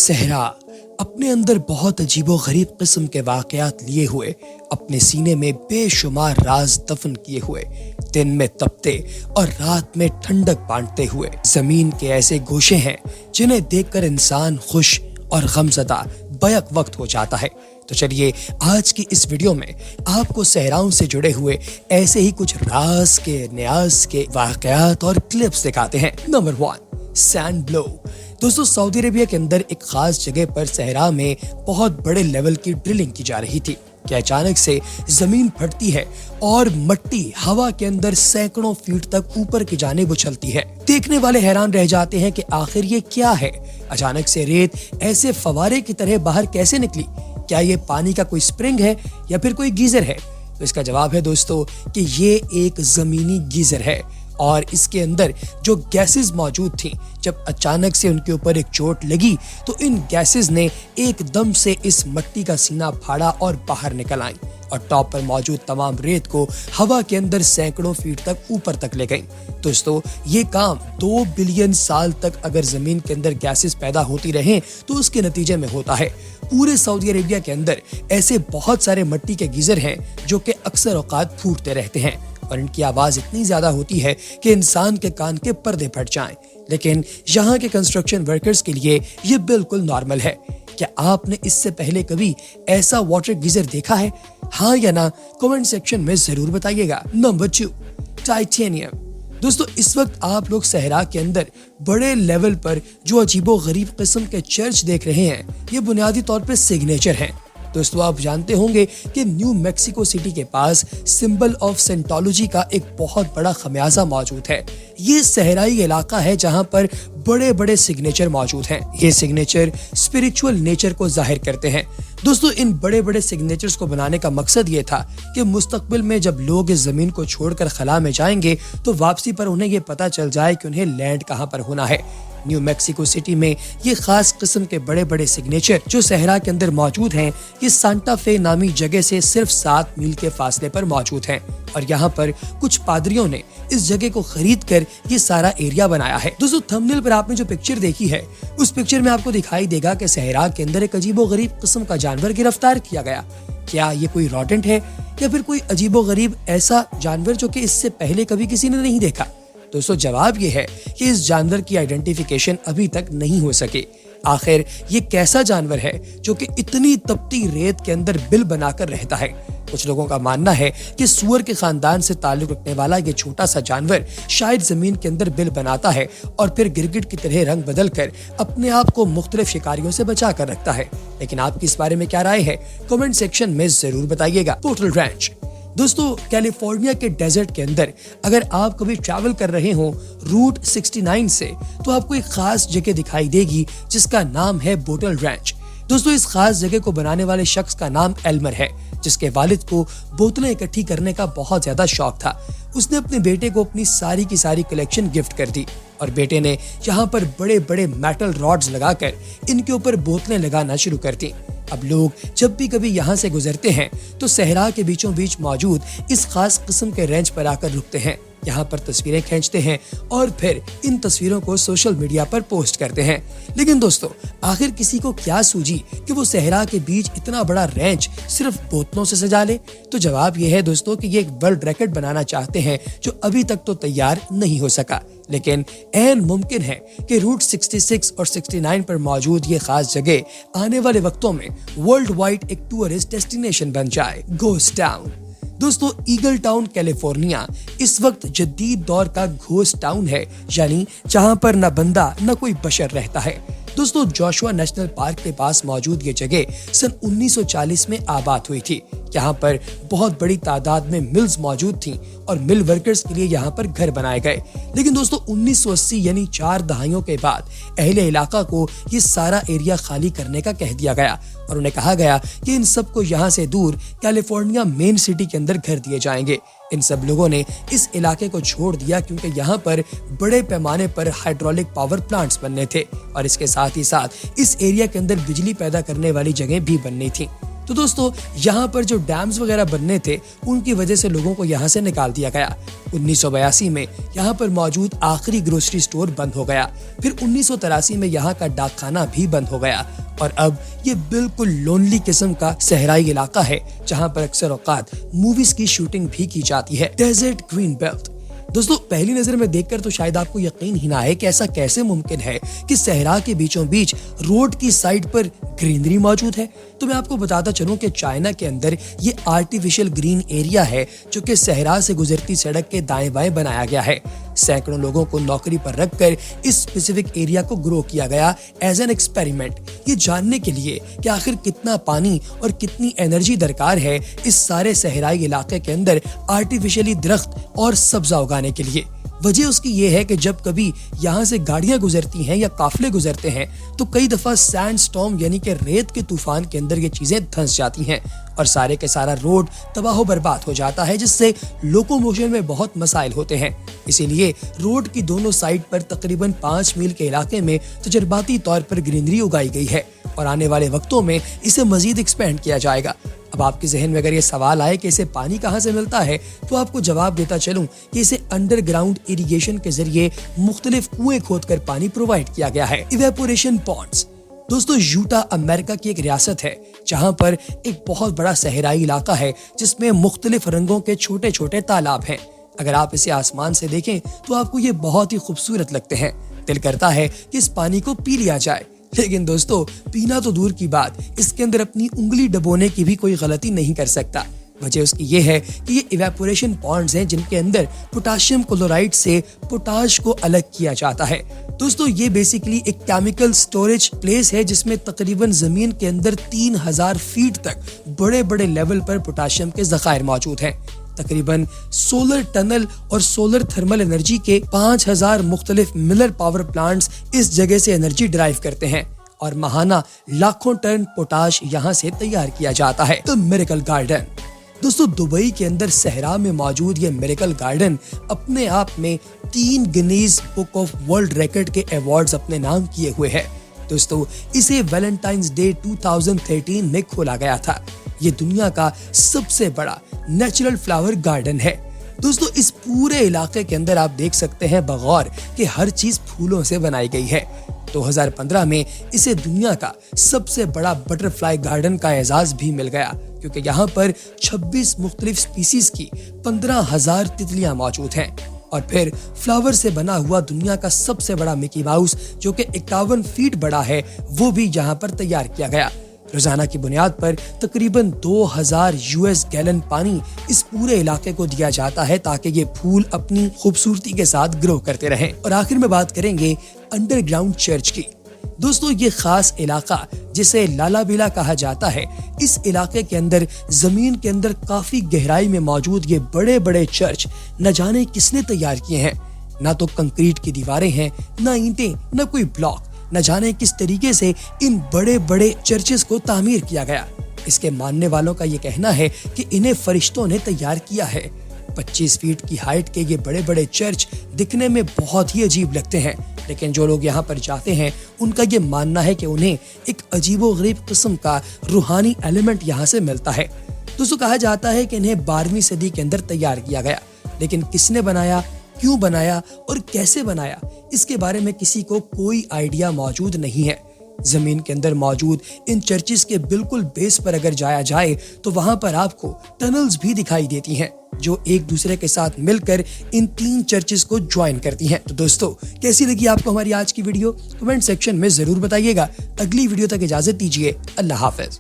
सहरा अपने अंदर बहुत अजीबो गरीब किस्म के वाकयात लिए हुए, अपने सीने में बेशुमार राज दफन किए हुए, दिन में तपते और रात में ठंडक बांटते हुए जमीन के ऐसे गोशे हैं जिन्हें देखकर इंसान खुश और गमज़दा बैक वक्त हो जाता है। तो चलिए आज की इस वीडियो में आपको सहराओं से जुड़े हुए ऐसे ही कुछ राज के न्याज के वाकयात और क्लिप्स दिखाते हैं। Number 1, sand blow. दोस्तों, सऊदी अरेबिया के अंदर एक खास जगह पर सहरा में बहुत बड़े लेवल की ड्रिलिंग की जा रही थी कि अचानक से जमीन फटती है और मट्टी हवा के अंदर सैकड़ों फीट तक ऊपर की जानिब उछलती है। देखने वाले हैरान रह जाते हैं कि आखिर ये क्या है। अचानक से रेत ऐसे फवारे की तरह बाहर कैसे निकली? क्या ये पानी का कोई स्प्रिंग है या फिर कोई गीजर है? तो इसका जवाब है दोस्तों कि ये एक जमीनी गीजर है और इसके अंदर जो गैसेस मौजूद थी, जब अचानक से उनके ऊपर एक चोट लगी तो इन गैसेस ने एकदम से इस मट्टी का सीना फाड़ा और बाहर निकल आई और टॉप पर मौजूद तमाम रेत को हवा के अंदर सैकड़ों फीट तक ऊपर तक ले गई। दोस्तों, ये काम 2 बिलियन साल तक अगर जमीन के अंदर गैसेस पैदा होती रहें तो उसके नतीजे में होता है। पूरे सऊदी अरेबिया के अंदर ऐसे बहुत सारे मट्टी के गीजर हैं जो कि अक्सर औकात फूटते रहते हैं और इनकी आवाज इतनी ज्यादा होती है कि इंसान के कान के पर्दे फट जाएं। लेकिन यहाँ के कंस्ट्रक्शन वर्कर्स के लिए ये बिल्कुल नॉर्मल है। क्या आपने इससे पहले कभी ऐसा वाटर गीजर देखा है? हाँ या ना कमेंट सेक्शन में जरूर बताइएगा। Number 2, titanium. दोस्तों, इस वक्त आप लोग सहरा के अंदर बड़े लेवल पर जो अजीबो गरीब किस्म के चर्च देख रहे हैं, ये बुनियादी तौर पर सिग्नेचर हैं। दोस्तों, आप जानते होंगे कि न्यू मैक्सिको सिटी के पास सिंबल ऑफ सेंटोलॉजी का एक बहुत बड़ा खमियाजा मौजूद है। ये सहराई इलाका है जहां पर बड़े बड़े सिग्नेचर मौजूद हैं। ये सिग्नेचर स्पिरिचुअल नेचर को जाहिर करते हैं। दोस्तों, इन बड़े बड़े सिग्नेचर्स को बनाने का मकसद ये था कि मुस्तकबिल में जब लोग इस जमीन को छोड़कर खला में जाएंगे तो वापसी पर उन्हें ये पता चल जाए कि उन्हें लैंड कहां पर होना है। न्यू मैक्सिको सिटी में ये खास किस्म के बड़े बड़े सिग्नेचर जो सहरा के अंदर मौजूद हैं, ये सांता फे नामी जगह से सिर्फ 7 मील के फासले पर मौजूद हैं और यहाँ पर कुछ पादरियों ने इस जगह को खरीद कर ये सारा एरिया बनाया है। दोस्तों, थंबनेल पर आपने जो पिक्चर देखी है, उस पिक्चर में आपको दिखाई देगा कि सहरा के अंदर एक अजीबो गरीब किस्म का जानवर गिरफ्तार किया गया। क्या ये कोई रॉडेंट है या फिर कोई अजीबो गरीब ऐसा जानवर जो कि इससे पहले कभी किसी ने नहीं देखा? दोस्तों, जवाब ये है कि इस जानवर की आइडेंटिफिकेशन अभी तक नहीं हो सकी। आखिर ये कैसा जानवर है जो कि इतनी तपती रेत के अंदर बिल बनाकर रहता है? कुछ लोगों का मानना है कि सूअर के खानदान से ताल्लुक रखने वाला ये छोटा सा जानवर शायद जमीन के अंदर बिल बनाता है और फिर गिरगिट की तरह रंग बदल कर अपने आप को मुख्तलिफ शिकारियों से बचा कर रखता है। लेकिन आपकी इस बारे में क्या राय है? कमेंट सेक्शन में जरूर बताइएगा। Portal ranch. दोस्तों, कैलिफोर्निया के डेजर्ट के अंदर अगर आप कभी ट्रैवल कर रहे हो रूट 69 से, तो आपको एक खास जगह दिखाई देगी जिसका नाम है बोटल रैंच। दोस्तों, इस खास जगह को बनाने वाले शख्स का नाम एल्मर है, जिसके वालिद को बोतलें इकट्ठी करने का बहुत ज्यादा शौक था। उसने अपने बेटे को अपनी सारी की सारी कलेक्शन गिफ्ट कर दी और बेटे ने यहाँ पर बड़े बड़े मेटल रॉड्स लगाकर इनके ऊपर बोतलें लगाना शुरू कर दी। अब लोग जब भी कभी यहाँ से गुजरते हैं तो सहरा के बीचों बीच मौजूद इस खास किस्म के रेंच पर आकर रुकते हैं, यहाँ पर तस्वीरें खींचते हैं और फिर इन तस्वीरों को सोशल मीडिया पर पोस्ट करते हैं। लेकिन दोस्तों, आखिर किसी को क्या सूझी कि वो सहरा के बीच इतना बड़ा रेंच सिर्फ बोतलों से सजा ले? तो जवाब ये है दोस्तों कि ये एक वर्ल्ड रिकॉर्ड बनाना चाहते हैं जो अभी तक तो तैयार नहीं हो सका। लेकिन ऐन मुमकिन है कि रूट 66 और 69 पर मौजूद ये खास जगह आने वाले वक्तों में वर्ल्ड वाइड एक टूरिस्ट डेस्टिनेशन बन जाए। Ghost town. दोस्तों, ईगल टाउन कैलिफोर्निया इस वक्त जदीद दौर का घोस्ट टाउन है, यानी जहां पर न बंदा न कोई बशर रहता है। दोस्तों, जोशुआ नेशनल पार्क के पास मौजूद ये जगह सन 1940 में आबाद हुई थी। यहाँ पर बहुत बड़ी तादाद में मिल्स मौजूद थीं और मिल वर्कर्स के लिए यहाँ पर घर बनाए गए। लेकिन दोस्तों, 1980 यानी 4 दहाइयों के बाद अहले इलाका को ये सारा एरिया खाली करने का कह दिया गया और उन्हें कहा गया कि इन सब को यहाँ से दूर कैलिफोर्निया मेन सिटी के अंदर घर दिए जाएंगे। इन सब लोगों ने इस इलाके को छोड़ दिया क्योंकि यहाँ पर बड़े पैमाने पर हाइड्रोलिक पावर प्लांट्स बनने थे और इसके साथ ही साथ इस एरिया के अंदर बिजली पैदा करने वाली जगह भी बननी थी। तो दोस्तों यहाँ पर जो डैम्स वगैरह बनने थे उनकी वजह से लोगों को यहाँ से निकाल दिया गया। 1982 में यहाँ पर मौजूद आखिरी ग्रोसरी स्टोर बंद हो गया। फिर 1983 में यहाँ का डाकखाना भी बंद हो गया और अब ये बिल्कुल लोनली किस्म का सहराई इलाका है जहाँ पर अक्सर औकात मूवीज की शूटिंग भी की जाती है। Desert green belt. दोस्तों पहली नजर में देखकर तो शायद आपको यकीन ही ना आए कि ऐसा कैसे मुमकिन है कि सहरा के बीचों बीच रोड की साइड पर ग्रीनरी मौजूद है। तो मैं आपको बताता चलूं कि चाइना के अंदर ये आर्टिफिशियल ग्रीन एरिया है जो कि सहरा से गुजरती सड़क के दाएं बाएं बनाया गया है। सैकड़ों लोगों को नौकरी पर रखकर इस स्पेसिफिक एरिया को ग्रो किया गया एज एन एक्सपेरिमेंट, ये जानने के लिए कि आखिर कितना पानी और कितनी एनर्जी दरकार है इस सारे सहराई इलाके के अंदर आर्टिफिशियली दरख्त और सब्जा उगाने के लिए। वजह उसकी ये है कि जब कभी यहाँ से गाड़ियां गुजरती हैं या काफले गुजरते हैं तो कई दफा सैंड स्टॉर्म यानी कि रेत के तूफान के अंदर ये चीजें धंस जाती हैं और सारे के सारा रोड तबाह बर्बाद हो जाता है, जिससे लोकोमोशन में बहुत मसाइल होते हैं। इसीलिए रोड की दोनों साइड पर तकरीबन 5 मील के इलाके में तजर्बाती तौर पर ग्रीनरी उगाई गई है और आने वाले वक्तों में इसे मजीद एक्सपेंड किया जाएगा। अब आपके जहन में अगर ये सवाल आए कि इसे पानी कहाँ से मिलता है तो आपको जवाब देता चलूं कि इसे अंडरग्राउंड इरिगेशन के जरिए मुख्तलिफ कुएं खोदकर पानी प्रोवाइड किया गया है। Evaporation ponds. दोस्तों यूटा अमेरिका की एक रियासत है जहाँ पर एक बहुत बड़ा सहराई इलाका है जिसमें मुख्तलिफ रंगों के छोटे छोटे तालाब हैं। अगर आप इसे आसमान से देखें तो आपको ये बहुत ही खूबसूरत लगते हैं। दिल करता है कि इस पानी को पी लिया जाए, लेकिन दोस्तों पीना तो दूर की बात, इसके अंदर अपनी उंगली डबोने की भी कोई गलती नहीं कर सकता। वजह उसकी ये है कि ये इवेपोरेशन पॉन्ड्स हैं जिनके अंदर पोटाशियम क्लोराइड से पोटाश को अलग किया जाता है। दोस्तों ये बेसिकली एक केमिकल स्टोरेज प्लेस है जिसमें तकरीबन जमीन के अंदर 3000 फीट तक बड़े बड़े लेवल पर पोटाशियम के जखायर मौजूद हैं। तकरीबन सोलर टनल और सोलर थर्मल एनर्जी के 5000 मुख्तलिफ मिलर पावर प्लांट्स इस जगह से एनर्जी ड्राइव करते हैं और महाना लाखों टन पोटाश यहाँ से तैयार किया जाता है। The miracle garden. दोस्तों दुबई के अंदर सहरा में मौजूद ये मिरेकल गार्डन अपने आप में 3 Guinness book of world record के अवार्ड्स अपने नाम किए हुए है। दोस्तों इसे वैलेंटाइंस डे 2013 में खोला गया था। ये दुनिया का सबसे बड़ा नेचुरल फ्लावर गार्डन है। दोस्तों इस पूरे इलाके के अंदर आप देख सकते हैं बगौर कि हर चीज फूलों से बनाई गई है। 2015 में इसे दुनिया का सबसे बड़ा बटरफ्लाई गार्डन का एजाज भी मिल गया क्योंकि यहाँ पर 26 मुख्तलिफ स्पीसीज की 15,000 तितलियां मौजूद हैं। और फिर फ्लावर से बना हुआ दुनिया का सबसे बड़ा मिकी माउस जो कि 51 फीट बड़ा है वो भी यहाँ पर तैयार किया गया। रोजाना की बुनियाद पर तकरीबन 2000 US गैलन पानी इस पूरे इलाके को दिया जाता है ताकि ये फूल अपनी खूबसूरती के साथ ग्रो करते रहें। और आखिर में बात करेंगे अंडरग्राउंड चर्च की। दोस्तों ये खास इलाका जिसे लाला बिला कहा जाता है, इस इलाके के अंदर जमीन के अंदर काफी गहराई में मौजूद ये बड़े बड़े चर्च न जाने किसने तैयार किए हैं। ना तो कंक्रीट की दीवारें हैं, ना ईंटें, ना कोई ब्लॉक, न जाने किस तरीके से इन बड़े बड़े चर्चेस को तामीर किया गया। इसके मानने वालों का ये कहना है कि इन्हें फरिश्तों ने तैयार किया है। 25 फीट की हाइट के ये बड़े बड़े चर्च दिखने में बहुत ही अजीब लगते हैं, लेकिन जो लोग यहाँ पर जाते हैं उनका ये मानना है कि उन्हें एक अजीबोगरीब किस्म का रूहानी एलिमेंट यहाँ से मिलता है। दोस्तों कहा जाता है कि इन्हें 12वीं सदी के अंदर तैयार किया गया, लेकिन किसने बनाया, क्यों बनाया और कैसे बनाया, इसके बारे में किसी को कोई आइडिया मौजूद नहीं है। जमीन के अंदर मौजूद इन चर्चिस के बिल्कुल बेस पर अगर जाया जाए तो वहां पर आपको टनल्स भी दिखाई देती हैं जो एक दूसरे के साथ मिलकर इन 3 चर्चिस को ज्वाइन करती हैं। तो दोस्तों कैसी लगी आपको हमारी आज की वीडियो, कमेंट सेक्शन में जरूर बताइएगा। अगली वीडियो तक इजाजत दीजिए। अल्लाह हाफिज।